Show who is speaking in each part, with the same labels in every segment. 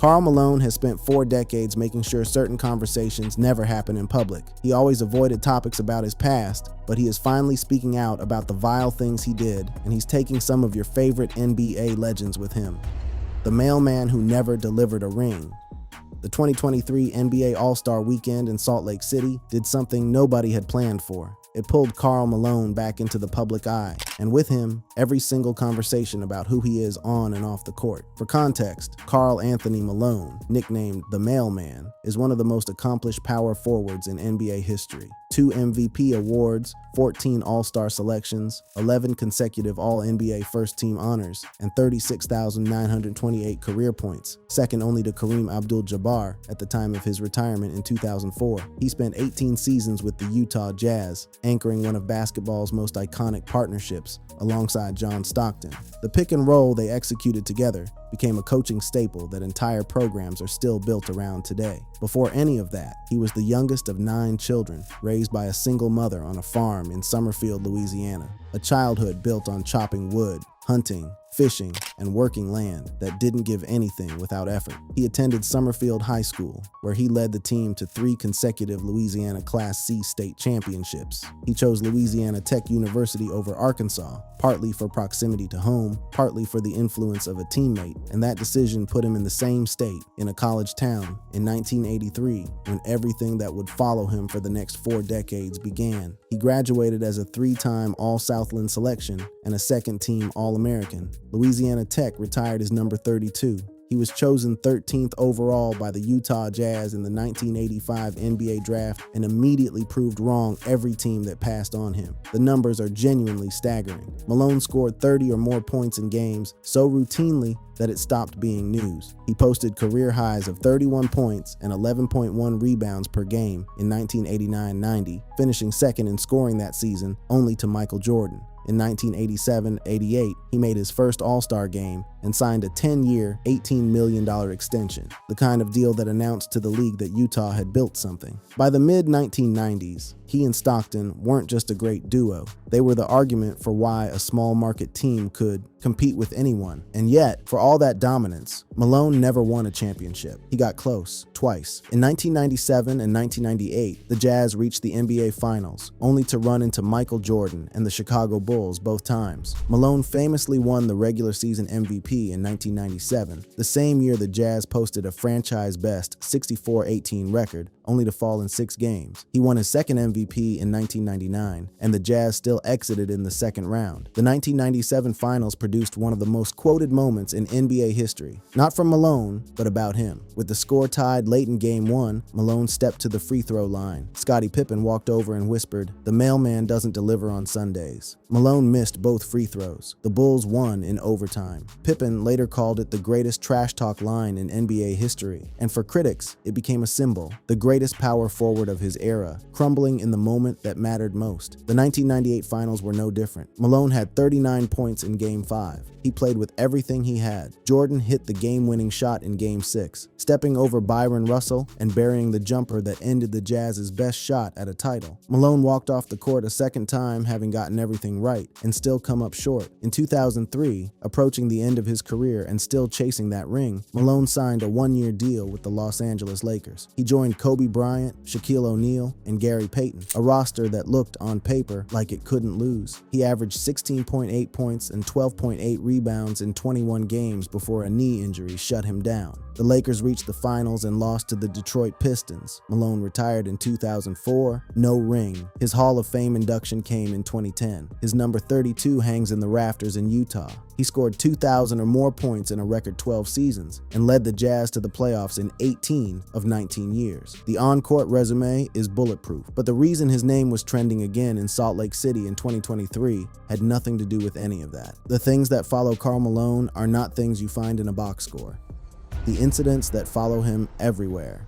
Speaker 1: Karl Malone has spent 4 decades making sure certain conversations never happen in public. He always avoided topics about his past, but he is finally speaking out about the vile things he did, and he's taking some of your favorite NBA legends with him. The mailman who never delivered a ring. The 2023 NBA All-Star Weekend in Salt Lake City did something nobody had planned for. It pulled Karl Malone back into the public eye, and with him, every single conversation about who he is on and off the court. For context, Karl Anthony Malone, nicknamed the Mailman, is one of the most accomplished power forwards in NBA history. 2 MVP awards, 14 All-Star selections, 11 consecutive All-NBA first-team honors, and 36,928 career points, second only to Kareem Abdul-Jabbar at the time of his retirement in 2004. He spent 18 seasons with the Utah Jazz, anchoring one of basketball's most iconic partnerships alongside John Stockton. The pick and roll they executed together became a coaching staple that entire programs are still built around today. Before any of that, he was the youngest of 9 children, raised by a single mother on a farm in Summerfield, Louisiana. A childhood built on chopping wood, hunting, fishing, and working land that didn't give anything without effort. He attended Summerfield High School, where he led the team to 3 consecutive Louisiana Class C state championships. He chose Louisiana Tech University over Arkansas, partly for proximity to home, partly for the influence of a teammate, and that decision put him in the same state, in a college town, in 1983, when everything that would follow him for the next 4 decades began. He graduated as a 3-time All-Southland selection and a second-team All-American. Louisiana Tech retired as number 32. He was chosen 13th overall by the Utah Jazz in the 1985 NBA draft and immediately proved wrong every team that passed on him. The numbers are genuinely staggering. Malone scored 30 or more points in games so routinely that it stopped being news. He posted career highs of 31 points and 11.1 rebounds per game in 1989-90, finishing second in scoring that season only to Michael Jordan. In 1987-88, he made his first All-Star game and signed a 10-year, $18 million extension, the kind of deal that announced to the league that Utah had built something. By the mid-1990s, he and Stockton weren't just a great duo. They were the argument for why a small market team could compete with anyone. And yet, for all that dominance, Malone never won a championship. He got close, twice. In 1997 and 1998, the Jazz reached the NBA Finals, only to run into Michael Jordan and the Chicago Bulls both times. Malone famously won the regular season MVP in 1997, the same year the Jazz posted a franchise-best 64-18 record, only to fall in 6 games. He won his second MVP in 1999, and the Jazz still exited in the second round. The 1997 Finals produced one of the most quoted moments in NBA history. Not from Malone, but about him. With the score tied late in Game 1, Malone stepped to the free throw line. Scottie Pippen walked over and whispered, "The mailman doesn't deliver on Sundays." Malone missed both free throws. The Bulls won in overtime. Pippen later called it the greatest trash talk line in NBA history, and for critics, it became a symbol. The greatest power forward of his era, crumbling in the moment that mattered most. The 1998 Finals were no different. Malone had 39 points in Game 5. He played with everything he had. Jordan hit the game-winning shot in Game 6, stepping over Byron Russell and burying the jumper that ended the Jazz's best shot at a title. Malone walked off the court a second time, having gotten everything right, and still come up short. In 2003, approaching the end of his career and still chasing that ring, Malone signed a 1-year deal with the Los Angeles Lakers. He joined Kobe Bryant, Shaquille O'Neal, and Gary Payton, a roster that looked on paper like it couldn't lose. He averaged 16.8 points and 12.8 rebounds in 21 games before a knee injury shut him down. The Lakers reached the finals and lost to the Detroit Pistons. Malone retired in 2004, no ring. His Hall of Fame induction came in 2010. His number 32 hangs in the rafters in Utah. He scored 2,000 or more points in a record 12 seasons and led the Jazz to the playoffs in 18 of 19 years. The on-court resume is bulletproof, but the reason his name was trending again in Salt Lake City in 2023 had nothing to do with any of that. The things that follow Karl Malone are not things you find in a box score. The incidents that follow him everywhere.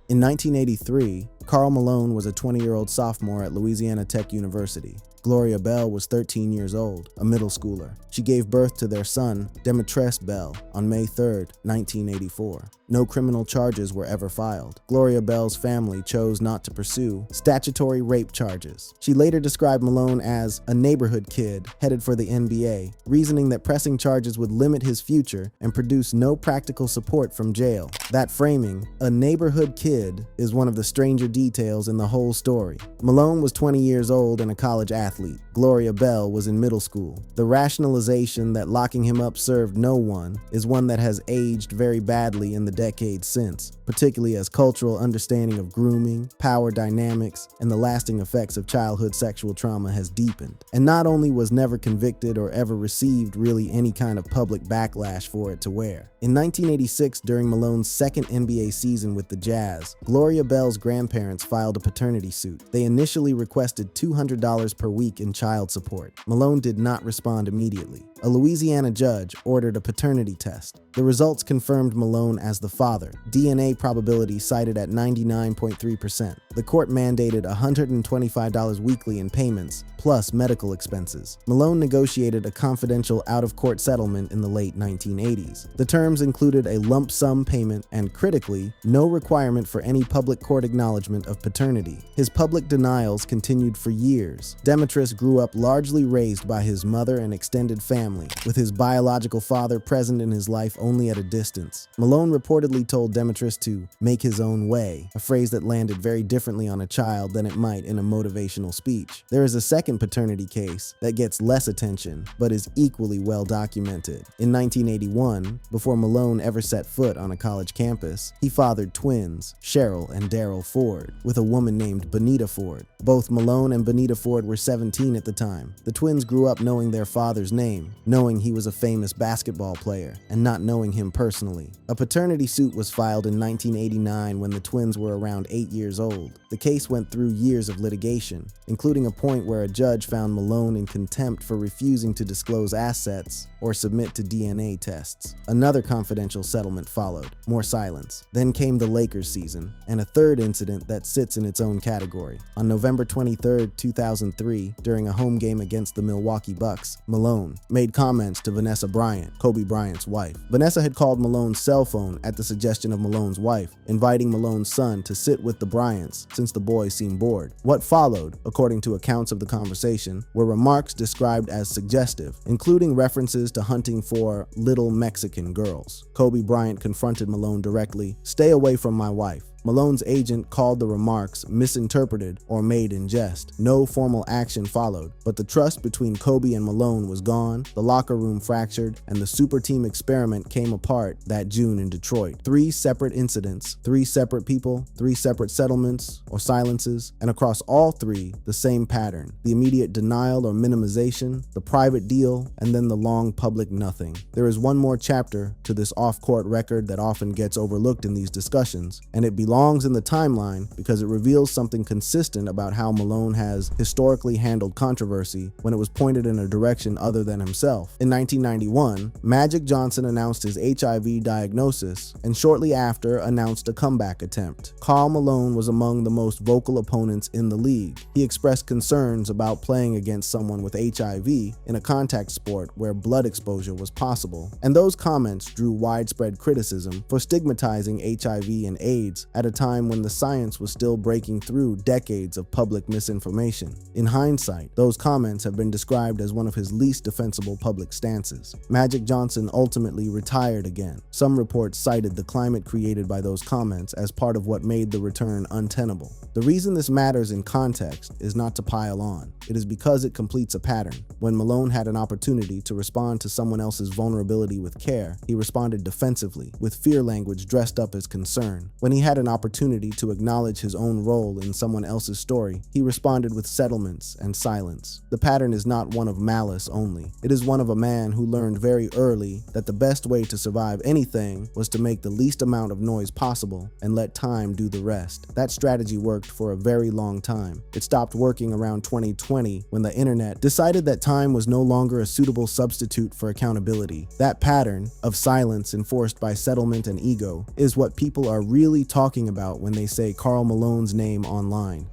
Speaker 1: In 1983, Karl Malone was a 20-year-old sophomore at Louisiana Tech University. Gloria Bell was 13 years old, a middle schooler. She gave birth to their son, Demetres Bell, on May 3, 1984. No criminal charges were ever filed. Gloria Bell's family chose not to pursue statutory rape charges. She later described Malone as a neighborhood kid headed for the NBA, reasoning that pressing charges would limit his future and produce no practical support from jail. That framing, a neighborhood kid, is one of the stranger details in the whole story. Malone was 20 years old and a college athlete. Gloria Bell was in middle school. The rationalization that locking him up served no one is one that has aged very badly in the decades since, particularly as cultural understanding of grooming, power dynamics, and the lasting effects of childhood sexual trauma has deepened. And not only was never convicted or ever received really any kind of public backlash for it to wear. In 1986, during Malone's second NBA season with the Jazz, Gloria Bell's grandparents filed a paternity suit. They initially requested $200 per week in child support. Malone did not respond immediately. A Louisiana judge ordered a paternity test. The results confirmed Malone as the father, DNA probability cited at 99.3%. The court mandated $125 weekly in payments, plus medical expenses. Malone negotiated a confidential out-of-court settlement in the late 1980s. The terms included a lump sum payment and, critically, no requirement for any public court acknowledgement of paternity. His public denials continued for years. Demetres grew up largely raised by his mother and extended family, with his biological father present in his life only at a distance. Malone reportedly told Demetres to make his own way, a phrase that landed very differently on a child than it might in a motivational speech. There is a second paternity case that gets less attention, but is equally well documented. In 1981, before Malone ever set foot on a college campus, he fathered twins, Cheryl and Daryl Ford, with a woman named Benita Ford. Both Malone and Benita Ford were 17 at the time. The twins grew up knowing their father's name, knowing he was a famous basketball player, and not knowing him personally. A paternity suit was filed in 1989 when the twins were around 8 years old. The case went through years of litigation, including a point where a judge found Malone in contempt for refusing to disclose assets or submit to DNA tests. Another confidential settlement followed, more silence. Then came the Lakers season, and a third incident that sits in its own category. On November 23, 2003, during a home game against the Milwaukee Bucks, Malone made comments to Vanessa Bryant, Kobe Bryant's wife. Vanessa had called Malone's cell phone at the suggestion of Malone's wife, inviting Malone's son to sit with the Bryants since the boys seemed bored. What followed, according to accounts of the conversation, were remarks described as suggestive, including references to hunting for little Mexican girls. Kobe Bryant confronted Malone directly, "Stay away from my wife." Malone's agent called the remarks misinterpreted or made in jest. No formal action followed, but the trust between Kobe and Malone was gone, the locker room fractured, and the super team experiment came apart that June in Detroit. 3 separate incidents, 3 separate people, 3 separate settlements or silences, and across all 3, the same pattern: the immediate denial or minimization, the private deal, and then the long public nothing. There is one more chapter to this off-court record that often gets overlooked in these discussions, and it belongs in the timeline because it reveals something consistent about how Malone has historically handled controversy when it was pointed in a direction other than himself. In 1991, Magic Johnson announced his HIV diagnosis and shortly after announced a comeback attempt. Karl Malone was among the most vocal opponents in the league. He expressed concerns about playing against someone with HIV in a contact sport where blood exposure was possible, and those comments drew widespread criticism for stigmatizing HIV and AIDS at a time when the science was still breaking through decades of public misinformation. In hindsight, those comments have been described as one of his least defensible public stances. Magic Johnson ultimately retired again. Some reports cited the climate created by those comments as part of what made the return untenable. The reason this matters in context is not to pile on. It is because it completes a pattern. When Malone had an opportunity to respond to someone else's vulnerability with care, he responded defensively, with fear language dressed up as concern. When he had an opportunity to acknowledge his own role in someone else's story, he responded with settlements and silence. The pattern is not one of malice only. It is one of a man who learned very early that the best way to survive anything was to make the least amount of noise possible and let time do the rest. That strategy worked for a very long time. It stopped working around 2020 when the internet decided that time was no longer a suitable substitute for accountability. That pattern of silence enforced by settlement and ego is what people are really talking about when they say Karl Malone's name online.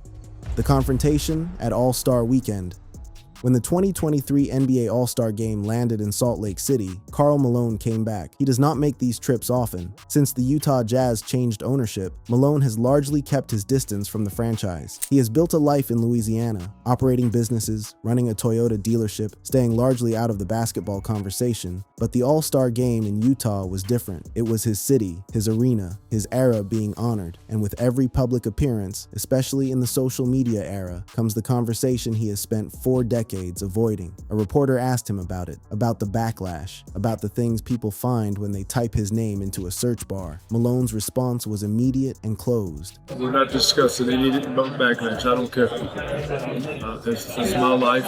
Speaker 1: The confrontation at All-Star Weekend. When the 2023 NBA All-Star Game landed in Salt Lake City, Karl Malone came back. He does not make these trips often. Since the Utah Jazz changed ownership, Malone has largely kept his distance from the franchise. He has built a life in Louisiana, operating businesses, running a Toyota dealership, staying largely out of the basketball conversation. But the All-Star Game in Utah was different. It was his city, his arena, his era being honored. And with every public appearance, especially in the social media era, comes the conversation he has spent 4 decades avoiding. A reporter asked him about it, about the backlash, about the things people find when they type his name into a search bar. Malone's response was immediate and closed.
Speaker 2: We're not discussing anything about backlash. I don't care. That's my life.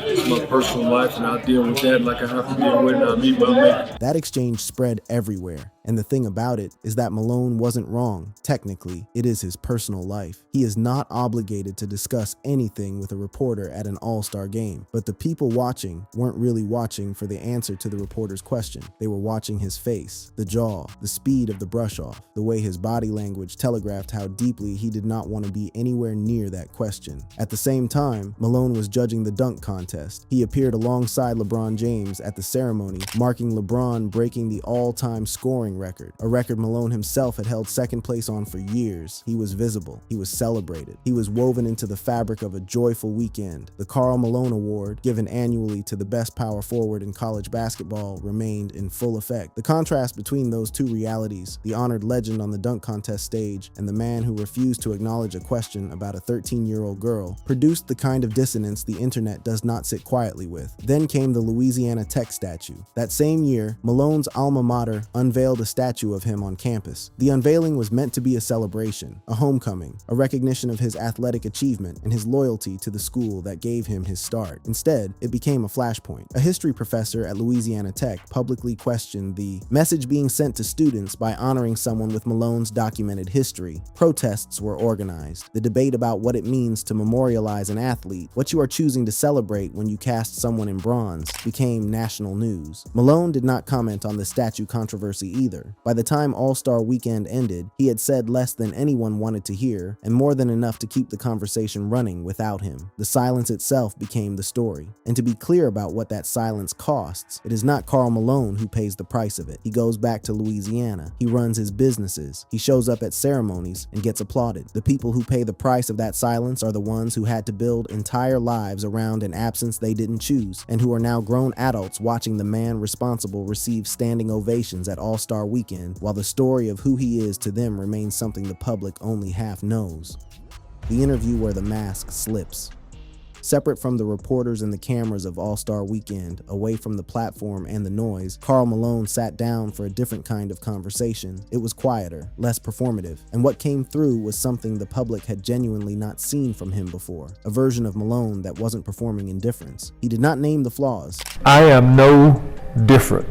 Speaker 2: It's my personal life, and I'll deal with that like I have to deal with it. I'll meet my mate.
Speaker 1: That exchange spread everywhere. And the thing about it is that Malone wasn't wrong. Technically, it is his personal life. He is not obligated to discuss anything with a reporter at an all-star game. But the people watching weren't really watching for the answer to the reporter's question. They were watching his face, the jaw, the speed of the brush off, the way his body language telegraphed how deeply he did not want to be anywhere near that question. At the same time, Malone was judging the dunk contest. He appeared alongside LeBron James at the ceremony, marking LeBron breaking the all-time scoring record, a record Malone himself had held second place on for years. He was visible. He was celebrated. He was woven into the fabric of a joyful weekend. The Karl Malone Award, given annually to the best power forward in college basketball, remained in full effect. The contrast between those two realities, the honored legend on the dunk contest stage and the man who refused to acknowledge a question about a 13-year-old girl, produced the kind of dissonance the internet does not sit quietly with. Then came the Louisiana Tech statue. That same year, Malone's alma mater unveiled a statue of him on campus. The unveiling was meant to be a celebration, a homecoming, a recognition of his athletic achievement and his loyalty to the school that gave him his start. Instead, it became a flashpoint. A history professor at Louisiana Tech publicly questioned the message being sent to students by honoring someone with Malone's documented history. Protests were organized. The debate about what it means to memorialize an athlete, what you are choosing to celebrate when you cast someone in bronze, became national news. Malone did not comment on the statue controversy either. By the time All-Star Weekend ended, he had said less than anyone wanted to hear, and more than enough to keep the conversation running without him. The silence itself became the story. And to be clear about what that silence costs, it is not Karl Malone who pays the price of it. He goes back to Louisiana. He runs his businesses. He shows up at ceremonies and gets applauded. The people who pay the price of that silence are the ones who had to build entire lives around an absence they didn't choose, and who are now grown adults watching the man responsible receive standing ovations at All-Star Weekend, while the story of who he is to them remains something the public only half knows. The interview where the mask slips. Separate from the reporters and the cameras of All-Star Weekend, away from the platform and the noise, Karl Malone sat down for a different kind of conversation. It was quieter, less performative, and what came through was something the public had genuinely not seen from him before, a version of Malone that wasn't performing indifference. He did not name the flaws.
Speaker 3: I am no different.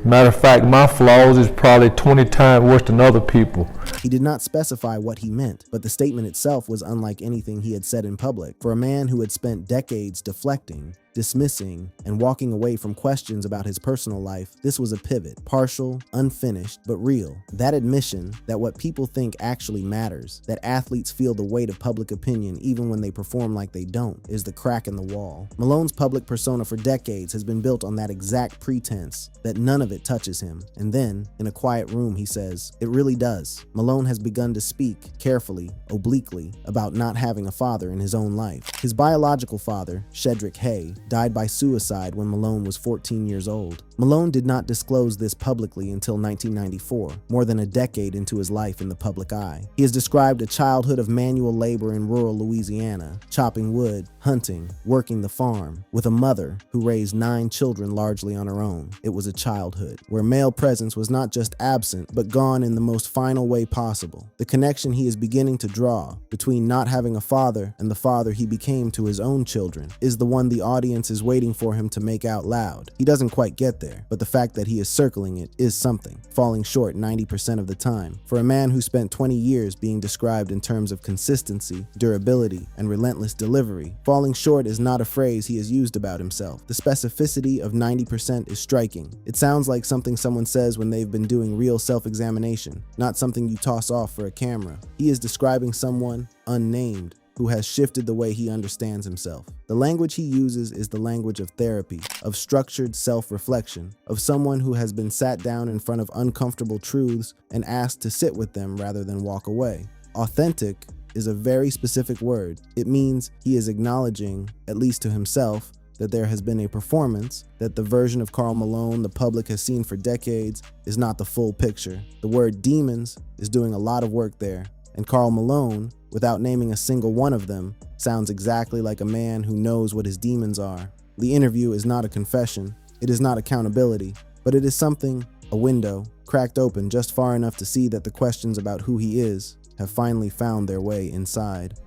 Speaker 3: Matter of fact, my flaws is probably 20 times worse than other people.
Speaker 1: He did not specify what he meant, but the statement itself was unlike anything he had said in public. For a man who had spent decades deflecting, dismissing, and walking away from questions about his personal life, this was a pivot, partial, unfinished, but real. That admission that what people think actually matters, that athletes feel the weight of public opinion even when they perform like they don't, is the crack in the wall. Malone's public persona for decades has been built on that exact pretense, that none of it touches him. And then, in a quiet room, he says, "It really does." Malone has begun to speak, carefully, obliquely, about not having a father in his own life. His biological father, Shedrick Hay, died by suicide when Malone was 14 years old. Malone did not disclose this publicly until 1994, more than a decade into his life in the public eye. He has described a childhood of manual labor in rural Louisiana, chopping wood, hunting, working the farm, with a mother who raised 9 children largely on her own. It was a childhood where male presence was not just absent, but gone in the most final way possible. The connection he is beginning to draw between not having a father and the father he became to his own children is the one the audience is waiting for him to make out loud. He doesn't quite get there, but the fact that he is circling it is something, falling short 90% of the time. For a man who spent 20 years being described in terms of consistency, durability, and relentless delivery, falling short is not a phrase he has used about himself. The specificity of 90% is striking. It sounds like something someone says when they've been doing real self-examination, not something you toss off for a camera. He is describing someone unnamed, who has shifted the way he understands himself. The language he uses is the language of therapy, of structured self-reflection, of someone who has been sat down in front of uncomfortable truths and asked to sit with them rather than walk away. Authentic is a very specific word. It means he is acknowledging, at least to himself, that there has been a performance, that the version of Karl Malone the public has seen for decades is not the full picture. The word demons is doing a lot of work there, and Karl Malone, without naming a single one of them, sounds exactly like a man who knows what his demons are. The interview is not a confession, it is not accountability, but it is something, a window, cracked open just far enough to see that the questions about who he is have finally found their way inside.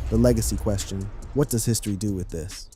Speaker 1: The legacy question: what does history do with this?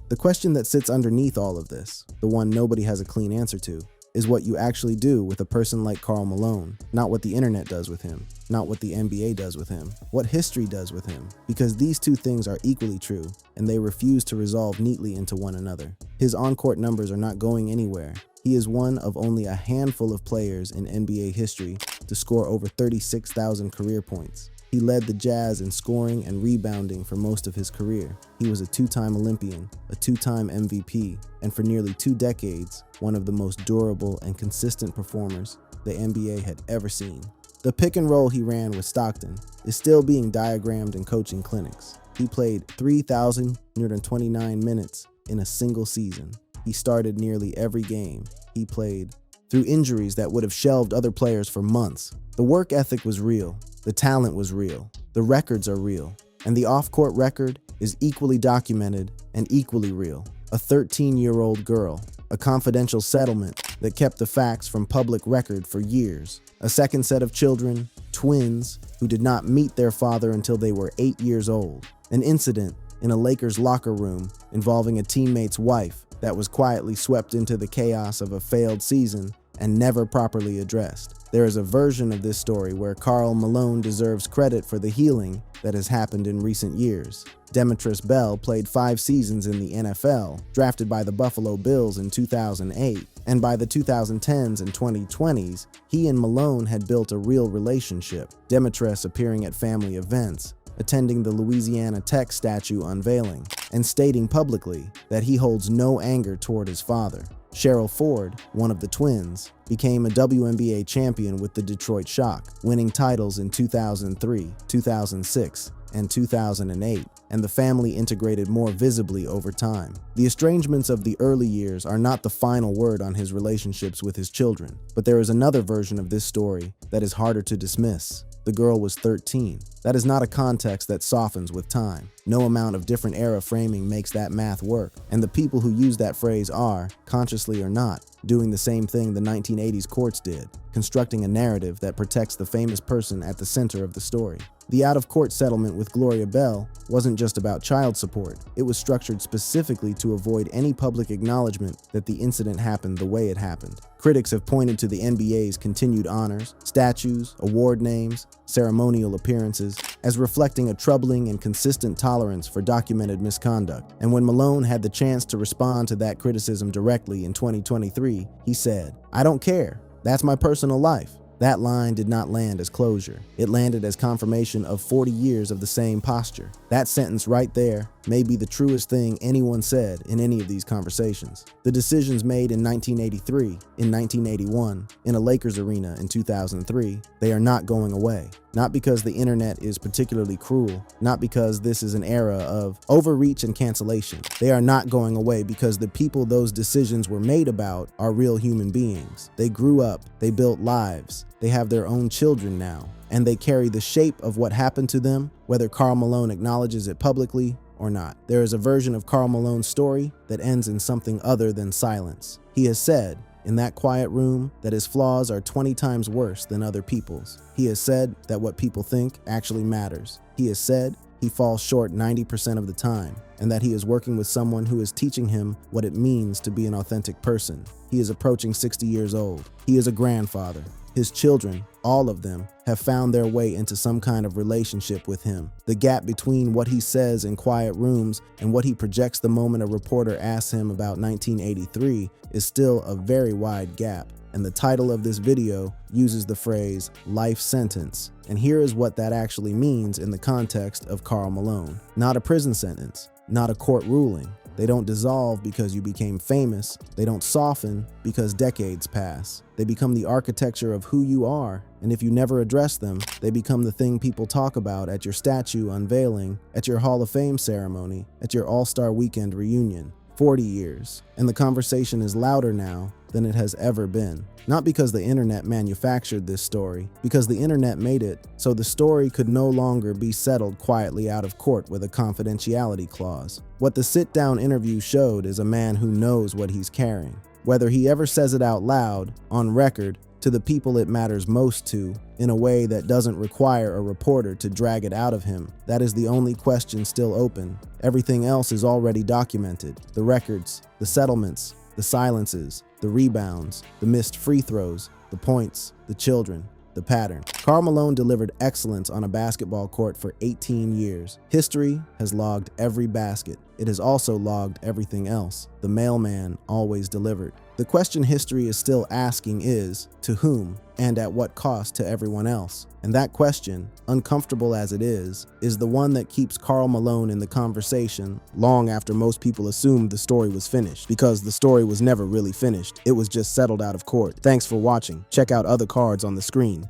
Speaker 1: The question that sits underneath all of this, the one nobody has a clean answer to, is what you actually do with a person like Karl Malone, not what the internet does with him, not what the NBA does with him, what history does with him, because these two things are equally true, and they refuse to resolve neatly into one another. His on-court numbers are not going anywhere. He is one of only a handful of players in NBA history to score over 36,000 career points. He led the Jazz in scoring and rebounding for most of his career. He was a two-time Olympian, a two-time MVP, and for nearly 2 decades, one of the most durable and consistent performers the NBA had ever seen. The pick and roll he ran with Stockton is still being diagrammed in coaching clinics. He played 3,129 minutes in a single season. He started nearly every game he played through injuries that would have shelved other players for months. The work ethic was real. The talent was real, the records are real, and the off-court record is equally documented and equally real. A 13-year-old girl, a confidential settlement that kept the facts from public record for years, a second set of children, twins, who did not meet their father until they were 8 years old, an incident in a Lakers locker room involving a teammate's wife that was quietly swept into the chaos of a failed season and never properly addressed. There is a version of this story where Karl Malone deserves credit for the healing that has happened in recent years. Demetrius Bell played 5 seasons in the NFL, drafted by the Buffalo Bills in 2008, and by the 2010s and 2020s, he and Malone had built a real relationship, Demetrius appearing at family events, attending the Louisiana Tech statue unveiling, and stating publicly that he holds no anger toward his father. Cheryl Ford, one of the twins, became a WNBA champion with the Detroit Shock, winning titles in 2003, 2006, and 2008, and the family integrated more visibly over time. The estrangements of the early years are not the final word on his relationships with his children, but there is another version of this story that is harder to dismiss. The girl was 13. That is not a context that softens with time. No amount of different era framing makes that math work, and the people who use that phrase are, consciously or not, doing the same thing the 1980s courts did, constructing a narrative that protects the famous person at the center of the story. The out-of-court settlement with Gloria Bell wasn't just about child support. It was structured specifically to avoid any public acknowledgement that the incident happened the way it happened. Critics have pointed to the NBA's continued honors, statues, award names, ceremonial appearances, as reflecting a troubling and consistent tolerance for documented misconduct. And when Malone had the chance to respond to that criticism directly in 2023, he said, "I don't care. That's my personal life." That line did not land as closure. It landed as confirmation of 40 years of the same posture. That sentence right there may be the truest thing anyone said in any of these conversations. The decisions made in 1983, in 1981, in a Lakers arena in 2003, they are not going away. Not because the internet is particularly cruel, not because this is an era of overreach and cancellation. They are not going away because the people those decisions were made about are real human beings. They grew up, they built lives, they have their own children now, and they carry the shape of what happened to them, whether Karl Malone acknowledges it publicly or not. There is a version of Karl Malone's story that ends in something other than silence. He has said, in that quiet room, that his flaws are 20 times worse than other people's. He has said that what people think actually matters. He has said he falls short 90% of the time, and that he is working with someone who is teaching him what it means to be an authentic person. He is approaching 60 years old. He is a grandfather. His children, all of them, have found their way into some kind of relationship with him. The gap between what he says in quiet rooms and what he projects the moment a reporter asks him about 1983 is still a very wide gap. and the title of this video uses the phrase life sentence. And here is what that actually means in the context of Karl Malone. Not a prison sentence, not a court ruling. They don't dissolve because you became famous. They don't soften because decades pass. They become the architecture of who you are, and if you never address them, they become the thing people talk about at your statue unveiling, at your Hall of Fame ceremony, at your All-Star Weekend reunion. 40 years, and the conversation is louder now than it has ever been. Not because the internet manufactured this story, because the internet made it so the story could no longer be settled quietly out of court with a confidentiality clause. What the sit-down interview showed is a man who knows what he's carrying. Whether he ever says it out loud, on record, to the people it matters most to, in a way that doesn't require a reporter to drag it out of him, that is the only question still open. Everything else is already documented. The records, the settlements, the silences, the rebounds, the missed free throws, the points, the children, the pattern. Karl Malone delivered excellence on a basketball court for 18 years. History has logged every basket. It has also logged everything else. The mailman always delivered. The question history is still asking is, to whom and at what cost to everyone else? And that question, uncomfortable as it is the one that keeps Karl Malone in the conversation long after most people assumed the story was finished, because the story was never really finished. It was just settled out of court. Thanks for watching. Check out other cards on the screen.